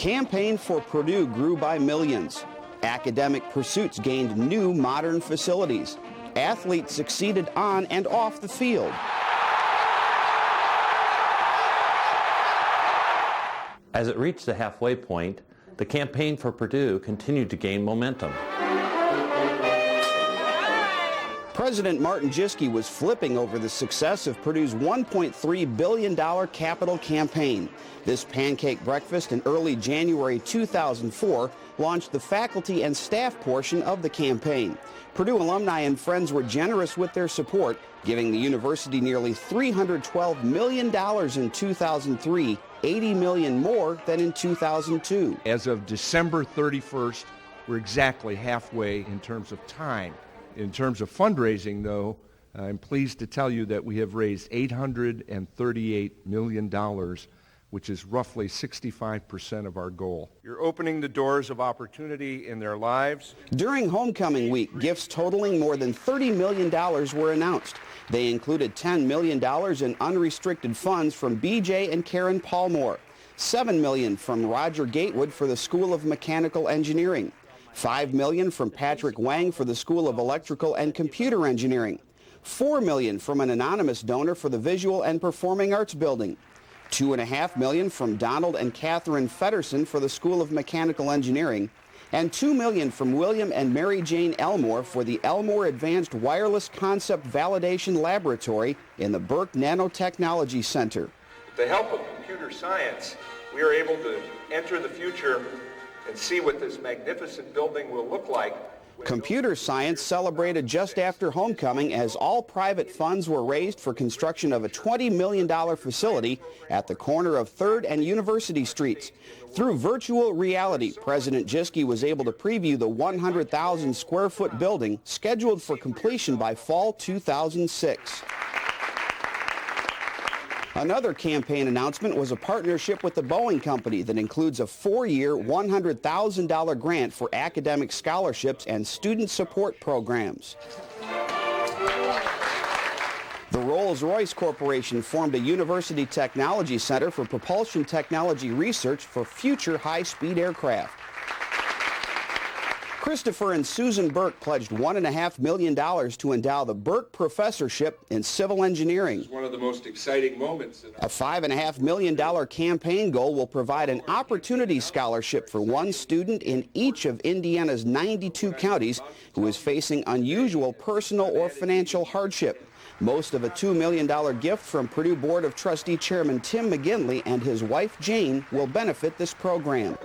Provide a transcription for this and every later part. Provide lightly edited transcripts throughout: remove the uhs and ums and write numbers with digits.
campaign for Purdue grew by millions. Academic pursuits gained new modern facilities. Athletes succeeded on and off the field. As it reached the halfway point, the campaign for Purdue continued to gain momentum. President Martin Jischke was flipping over the success of Purdue's $1.3 billion capital campaign. This pancake breakfast in early January 2004 launched the faculty and staff portion of the campaign. Purdue alumni and friends were generous with their support, giving the university nearly $312 million in 2003, $80 million more than in 2002. As of December 31st, we're exactly halfway in terms of time. In terms of fundraising, though, I'm pleased to tell you that we have raised $838 million, which is roughly 65% of our goal. You're opening the doors of opportunity in their lives. During homecoming week, gifts totaling more than $30 million were announced. They included $10 million in unrestricted funds from BJ and Karen Palmore, $7 million from Roger Gatewood for the School of Mechanical Engineering, $5 million from Patrick Wang for the School of Electrical and Computer Engineering, $4 million from an anonymous donor for the Visual and Performing Arts Building, $2.5 million from Donald and Catherine Feddersen for the School of Mechanical Engineering, and $2 million from William and Mary Jane Elmore for the Elmore Advanced Wireless Concept Validation Laboratory in the Burke Nanotechnology Center. With the help of computer science, we are able to enter the future and see what this magnificent building will look like. Computer science celebrated just after homecoming as all private funds were raised for construction of a $20 million facility at the corner of 3rd and University Streets. Through virtual reality, President Jischke was able to preview the 100,000 square foot building scheduled for completion by fall 2006. Another campaign announcement was a partnership with the Boeing Company that includes a 4-year, $100,000 grant for academic scholarships and student support programs. The Rolls-Royce Corporation formed a University Technology Center for propulsion technology research for future high-speed aircraft. Christopher and Susan Burke pledged $1.5 million to endow the Burke Professorship in Civil Engineering. It's one of the most exciting moments. A $5.5 million campaign goal will provide an opportunity scholarship for one student in each of Indiana's 92 counties who is facing unusual personal or financial hardship. Most of a $2 million gift from Purdue Board of Trustee Chairman Tim McGinley and his wife Jane will benefit this program.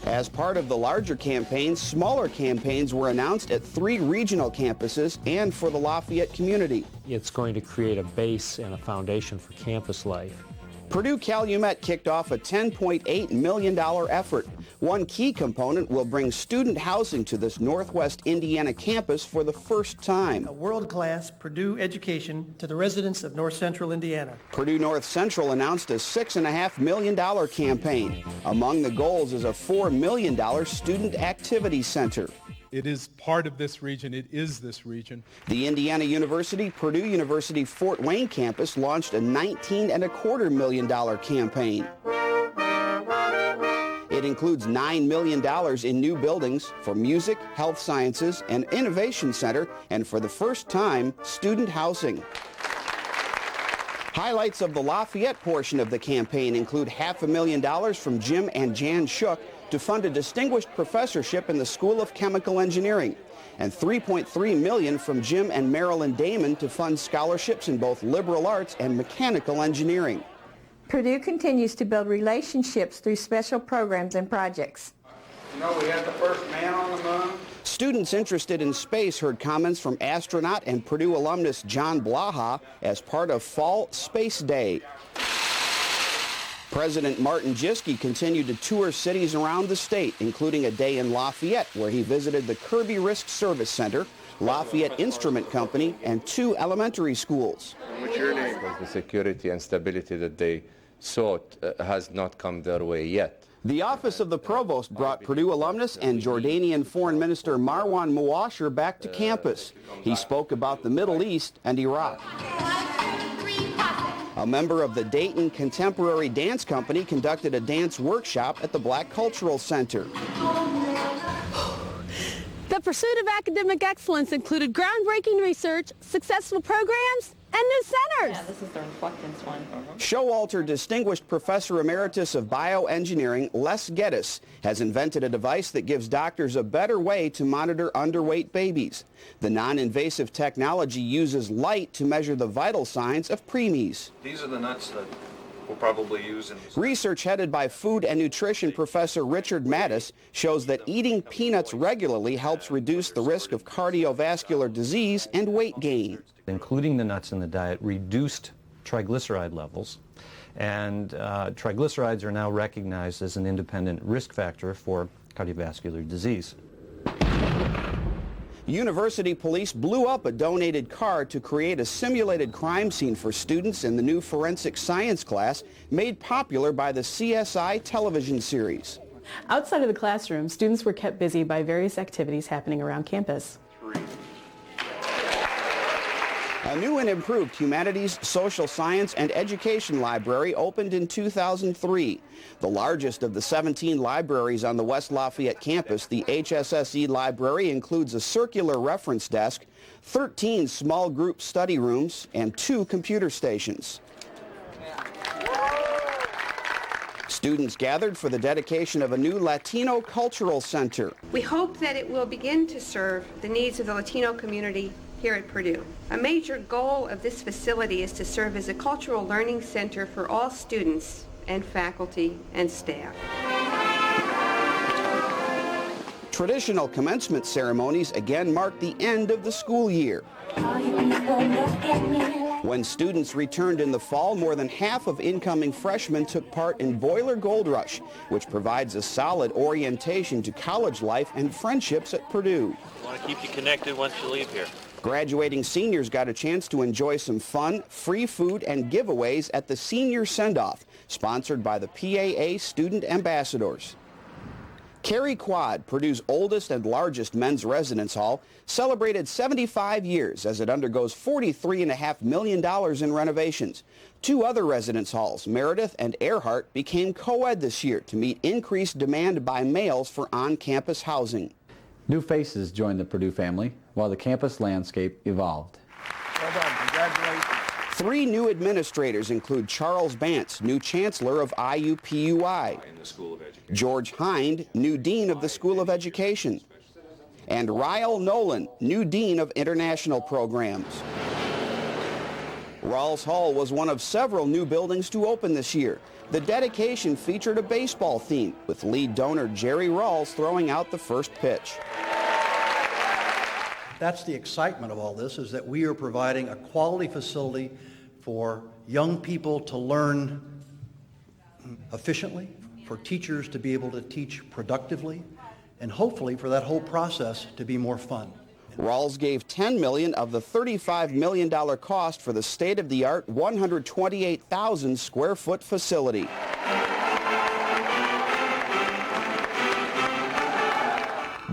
As part of the larger campaign, smaller campaigns were announced at 3 regional campuses and for the Lafayette community. It's going to create a base and a foundation for campus life. Purdue Calumet kicked off a $10.8 million effort. One key component will bring student housing to this Northwest Indiana campus for the first time. A world-class Purdue education to the residents of North Central Indiana. Purdue North Central announced a $6.5 million campaign. Among the goals is a $4 million student activity center. It is part of this region. It is this region. The Indiana University, Purdue University Fort Wayne campus launched a $19.25 million campaign. It includes $9 million in new buildings for music, health sciences, and innovation center, and for the first time, student housing. Highlights of the Lafayette portion of the campaign include $500,000 from Jim and Jan Shook to fund a distinguished professorship in the School of Chemical Engineering, and $3.3 million from Jim and Marilyn Damon to fund scholarships in both liberal arts and mechanical engineering. Purdue continues to build relationships through special programs and projects. You know, we had the first man on the moon. Students interested in space heard comments from astronaut and Purdue alumnus John Blaha as part of Fall Space Day. President Martin Jischke continued to tour cities around the state, including a day in Lafayette, where he visited the Kirby Risk Service Center, Lafayette Instrument Company, and 2 elementary schools. What's your name? The security and stability that they sought has not come their way yet. The office of the provost brought Purdue alumnus and Jordanian Foreign Minister Marwan Muasher back to campus. He spoke about the Middle East and Iraq. A member of the Dayton Contemporary Dance Company conducted a dance workshop at the Black Cultural Center. The pursuit of academic excellence included groundbreaking research, successful programs, and new centers. Yeah, this is the reflectance one. Showalter Distinguished Professor Emeritus of Bioengineering Les Geddes has invented a device that gives doctors a better way to monitor underweight babies. The non-invasive technology uses light to measure the vital signs of preemies. These are the nuts that we'll probably use in Research headed by food and nutrition professor Richard Mattis shows that eating peanuts regularly helps reduce the risk of cardiovascular disease and weight gain. Including the nuts in the diet reduced triglyceride levels, and triglycerides are now recognized as an independent risk factor for cardiovascular disease. University police blew up a donated car to create a simulated crime scene for students in the new forensic science class made popular by the CSI television series. Outside of the classroom, students were kept busy by various activities happening around campus. A new and improved humanities, social science, and education library opened in 2003. The largest of the 17 libraries on the West Lafayette campus, the HSSE library includes a circular reference desk, 13 small group study rooms, and 2 computer stations. Students gathered for the dedication of a new Latino cultural center. We hope that it will begin to serve the needs of the Latino community here at Purdue. A major goal of this facility is to serve as a cultural learning center for all students and faculty and staff. Traditional commencement ceremonies again mark the end of the school year. When students returned in the fall, more than half of incoming freshmen took part in Boiler Gold Rush, which provides a solid orientation to college life and friendships at Purdue. I want to keep you connected once you leave here. Graduating seniors got a chance to enjoy some fun, free food, and giveaways at the Senior Send-Off, sponsored by the PAA Student Ambassadors. Cary Quad, Purdue's oldest and largest men's residence hall, celebrated 75 years as it undergoes $43.5 million in renovations. 2 other residence halls, Meredith and Earhart, became co-ed this year to meet increased demand by males for on-campus housing. New faces joined the Purdue family while the campus landscape evolved. Well done. Congratulations. 3 new administrators include Charles Bantz, new chancellor of IUPUI, George Hind, new dean of the School of Education, and Ryle Nolan, new dean of international programs. Rawls Hall was one of several new buildings to open this year. The dedication featured a baseball theme, with lead donor Jerry Rawls throwing out the first pitch. That's the excitement of all this, is that we are providing a quality facility for young people to learn efficiently, for teachers to be able to teach productively, and hopefully for that whole process to be more fun. Rawls gave $10 million of the $35 million cost for the state-of-the-art 128,000 square foot facility.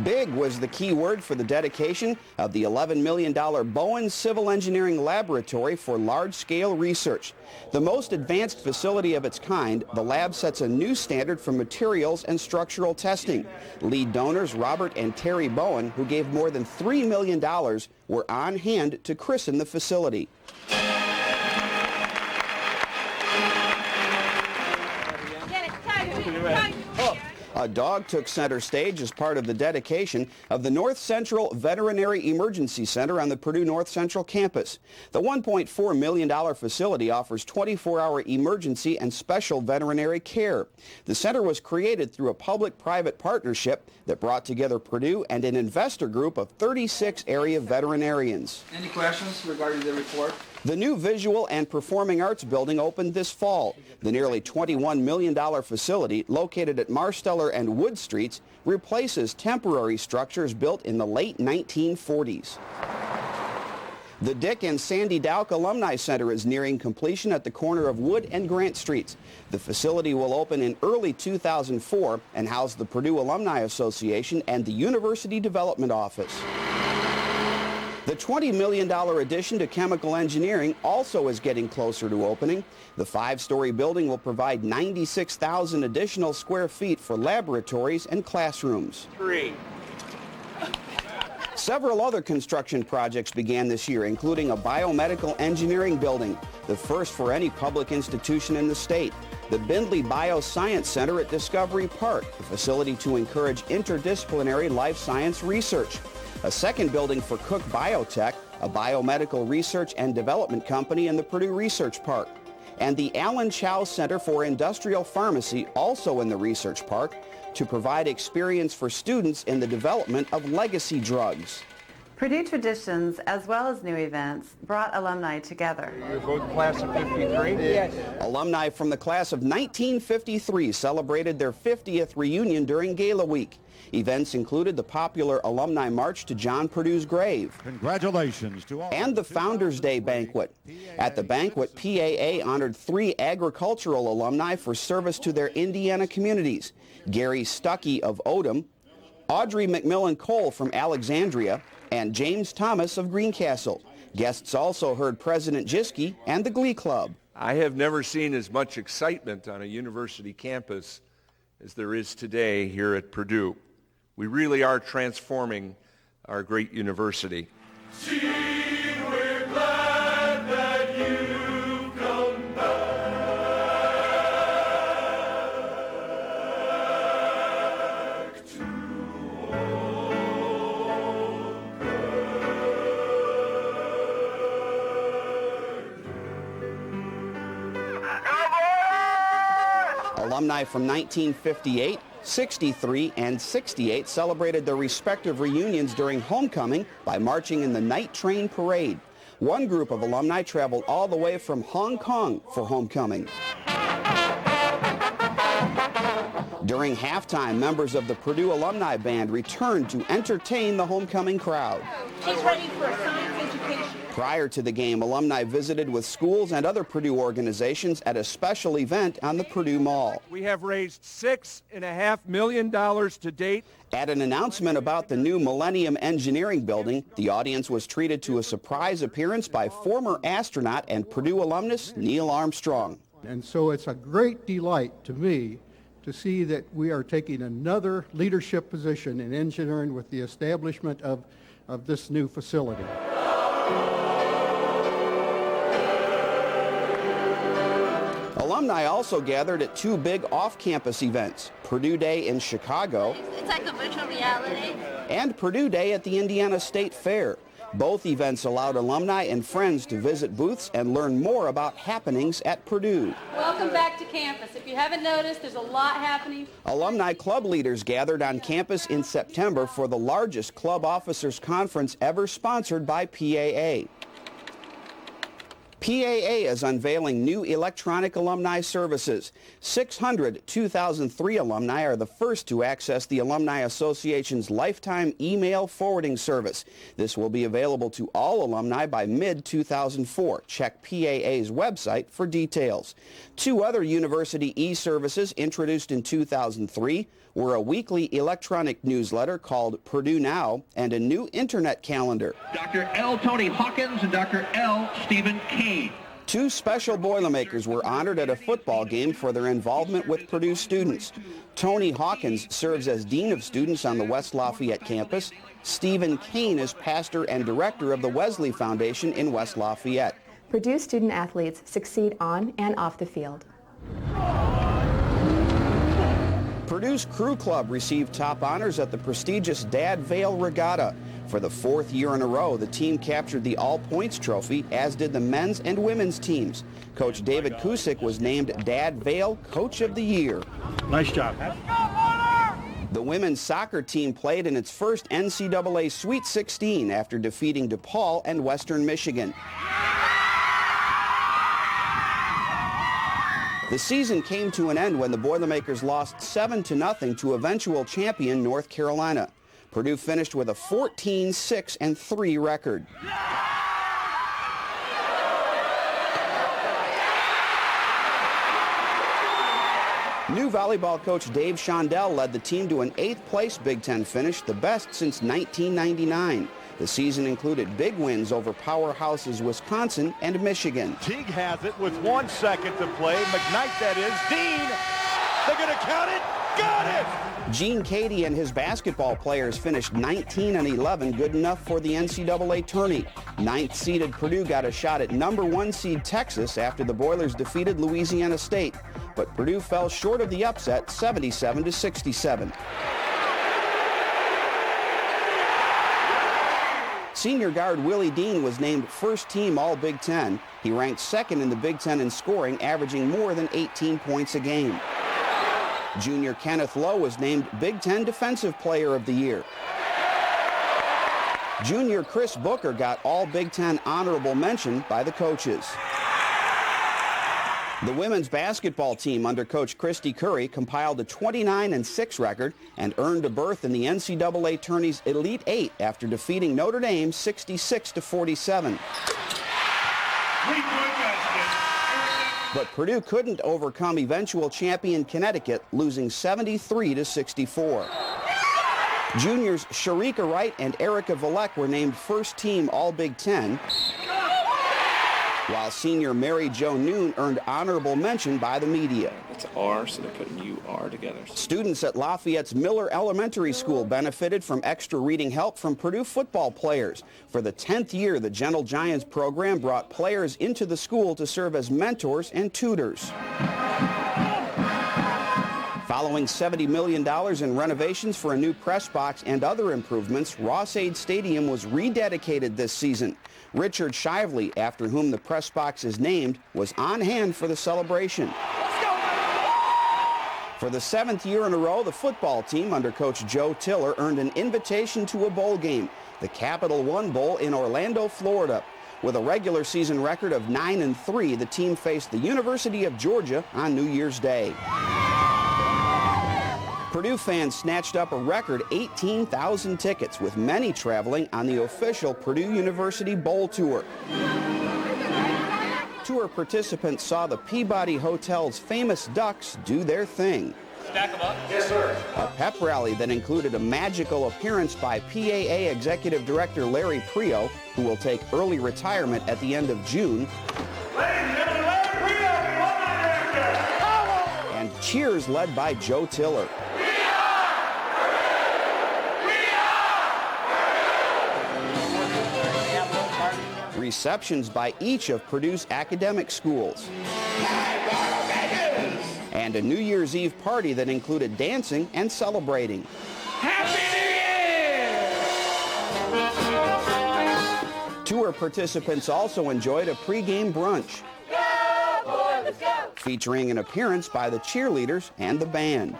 Big was the key word for the dedication of the $11 million Bowen Civil Engineering Laboratory for large-scale research. The most advanced facility of its kind, the lab sets a new standard for materials and structural testing. Lead donors Robert and Terry Bowen, who gave more than $3 million, were on hand to christen the facility. A dog took center stage as part of the dedication of the North Central Veterinary Emergency Center on the Purdue North Central campus. The $1.4 million facility offers 24-hour emergency and special veterinary care. The center was created through a public-private partnership that brought together Purdue and an investor group of 36 area veterinarians. Any questions regarding the report? The new Visual and Performing Arts building opened this fall. The nearly $21 million facility, located at Marsteller and Wood Streets, replaces temporary structures built in the late 1940s. The Dick and Sandy Dowk Alumni Center is nearing completion at the corner of Wood and Grant Streets. The facility will open in early 2004 and house the Purdue Alumni Association and the University Development Office. The $20 million addition to chemical engineering also is getting closer to opening. The 5-story building will provide 96,000 additional square feet for laboratories and classrooms. 3. Several other construction projects began this year, including a biomedical engineering building, the first for any public institution in the state. The Bindley Bioscience Center at Discovery Park, a facility to encourage interdisciplinary life science research. A second building for Cook Biotech, a biomedical research and development company in the Purdue Research Park. And the Alan Chow Center for Industrial Pharmacy, also in the Research Park, to provide experience for students in the development of legacy drugs. Purdue traditions, as well as new events, brought alumni together. You vote class of 53? Yes. Alumni from the class of 1953 celebrated their 50th reunion during Gala Week. Events included the popular Alumni March to John Purdue's grave. Congratulations to all. And the Founders Day banquet. At the banquet, PAA honored 3 agricultural alumni for service to their Indiana communities. Gary Stuckey of Odom, Audrey McMillan Cole from Alexandria, and James Thomas of Greencastle. Guests also heard President Jiske and the Glee Club. I have never seen as much excitement on a university campus as there is today here at Purdue. We really are transforming our great university. See, we're glad that you've come back to Alumni from 1958, 63, and 68 celebrated their respective reunions during homecoming by marching in the Night Train Parade. One group of alumni traveled all the way from Hong Kong for homecoming. During halftime, members of the Purdue Alumni Band returned to entertain the homecoming crowd. He's ready for a science education. Prior to the game, alumni visited with schools and other Purdue organizations at a special event on the Purdue Mall. We have raised $6.5 million to date. At an announcement about the new Millennium Engineering Building, the audience was treated to a surprise appearance by former astronaut and Purdue alumnus Neil Armstrong. And so it's a great delight to me to see that we are taking another leadership position in engineering with the establishment of this new facility. Alumni also gathered at 2 big off-campus events, Purdue Day in Chicago It's like a virtual reality. and Purdue Day at the Indiana State Fair. Both events allowed alumni and friends to visit booths and learn more about happenings at Purdue. Welcome back to campus. If you haven't noticed, there's a lot happening. Alumni club leaders gathered on campus in September for the largest club officers conference ever sponsored by PAA. PAA is unveiling new electronic alumni services. 600 2003 alumni are the first to access the Alumni Association's lifetime email forwarding service. This will be available to all alumni by mid-2004. Check PAA's website for details. 2 other university e-services introduced in 2003 were a weekly electronic newsletter called Purdue Now and a new internet calendar. Dr. L. Tony Hawkins and Dr. L. Stephen Kane. 2 special Boilermakers were honored at a football game for their involvement with Purdue students. Tony Hawkins serves as Dean of Students on the West Lafayette campus. Stephen Kane is pastor and director of the Wesley Foundation in West Lafayette. Purdue student athletes succeed on and off the field. Purdue's Crew Club received top honors at the prestigious Dad Vail Regatta. For the 4th year in a row, the team captured the All-Points Trophy, as did the men's and women's teams. Coach David Kusick was named Dad Vail Coach of the Year. Nice job. The women's soccer team played in its first NCAA Sweet 16 after defeating DePaul and Western Michigan. The season came to an end when the Boilermakers lost 7-0 to eventual champion North Carolina. Purdue finished with a 14-6-3 record. New volleyball coach Dave Shondell led the team to an 8th place Big Ten finish, the best since 1999. The season included big wins over powerhouses Wisconsin and Michigan. Teague has it with 1 second to play. McKnight, that is. Dean, they're going to count it. Got it! Gene Cady and his basketball players finished 19 and 11, good enough for the NCAA tourney. 9th-seeded Purdue got a shot at number 1 seed Texas after the Boilers defeated Louisiana State, but Purdue fell short of the upset, 77-67. Senior guard Willie Dean was named first team All-Big Ten. He ranked second in the Big Ten in scoring, averaging more than 18 points a game. Junior Kenneth Lowe was named Big Ten Defensive Player of the Year. Junior Chris Booker got all Big Ten honorable mention by the coaches. The women's basketball team under Coach Christy Curry compiled a 29-6 record and earned a berth in the NCAA tourney's Elite Eight after defeating Notre Dame 66-47. But Purdue couldn't overcome eventual champion Connecticut, losing 73-64. Juniors Sharika Wright and Erica Valek were named first team All-Big Ten, while senior Mary Jo Noon earned honorable mention by the media. It's R, so they're putting U-R together. Students at Lafayette's Miller Elementary School benefited from extra reading help from Purdue football players. For the 10th year, the Gentle Giants program brought players into the school to serve as mentors and tutors. Following $70 million in renovations for a new press box and other improvements, Ross-Ade Stadium was rededicated this season. Richard Shively, after whom the press box is named, was on hand for the celebration. For the 7th year in a row, the football team under Coach Joe Tiller earned an invitation to a bowl game, the Capital One Bowl in Orlando, Florida. With a regular season record of 9-3, the team faced the University of Georgia on New Year's Day. Purdue fans snatched up a record 18,000 tickets, with many traveling on the official Purdue University Bowl Tour. Tour participants saw the Peabody Hotel's famous Ducks do their thing. Stack them up. Yes, sir. A pep rally that included a magical appearance by PAA Executive Director Larry Prio, who will take early retirement at the end of June. And cheers led by Joe Tiller. Receptions by each of Purdue's academic schools. And a New Year's Eve party that included dancing and celebrating. Happy New Year! Tour participants also enjoyed a pregame brunch. Go, boy, let's go! Featuring an appearance by the cheerleaders and the band.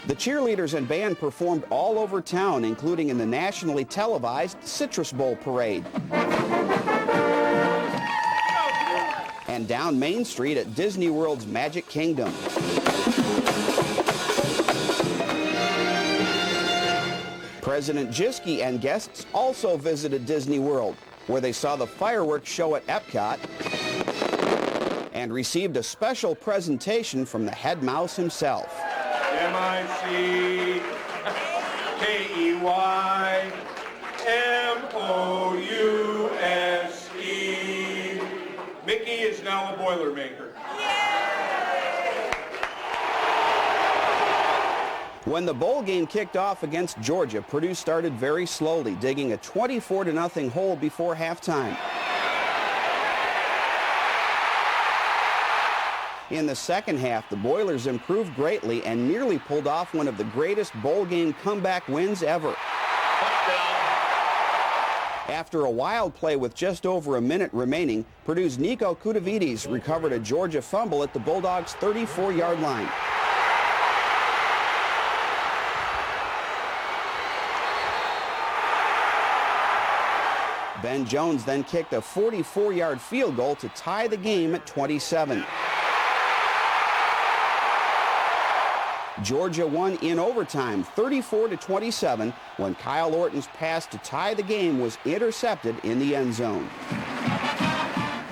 The cheerleaders and band performed all over town, including in the nationally televised Citrus Bowl Parade. And down Main Street at Disney World's Magic Kingdom. President Jischke and guests also visited Disney World, where they saw the fireworks show at Epcot and received a special presentation from the head mouse himself. M-I-C-K-E-Y-M-O-U-S-E. Mickey is now a Boilermaker. When the bowl game kicked off against Georgia, Purdue started very slowly, digging a 24-0 hole before halftime. In the second half, the Boilers improved greatly and nearly pulled off one of the greatest bowl game comeback wins ever. After a wild play with just over a minute remaining, Purdue's Nico Kudavides recovered a Georgia fumble at the Bulldogs' 34-yard line. Ben Jones then kicked a 44-yard field goal to tie the game at 27. Georgia won in overtime, 34-27, when Kyle Orton's pass to tie the game was intercepted in the end zone.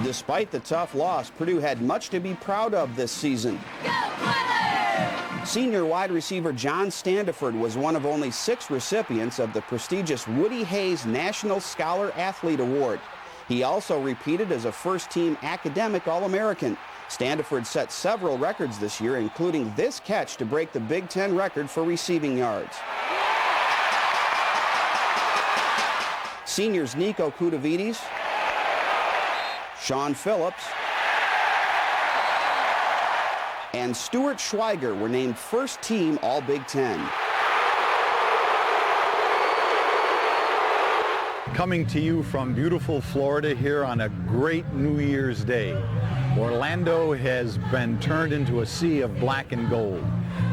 Despite the tough loss, Purdue had much to be proud of this season. Senior wide receiver John Standiford was one of only 6 recipients of the prestigious Woody Hayes National Scholar Athlete Award. He also repeated as a first-team academic All-American. Standiford set several records this year, including this catch to break the Big Ten record for receiving yards. Seniors Nico Kudavides, Sean Phillips, and Stuart Schweiger were named first-team All-Big Ten. Coming to you from beautiful Florida here on a great New Year's Day. Orlando has been turned into a sea of black and gold.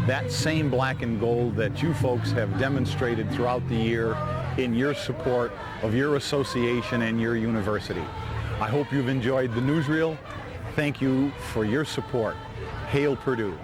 That same black and gold that you folks have demonstrated throughout the year in your support of your association and your university. I hope you've enjoyed the newsreel. Thank you for your support. Hail Purdue.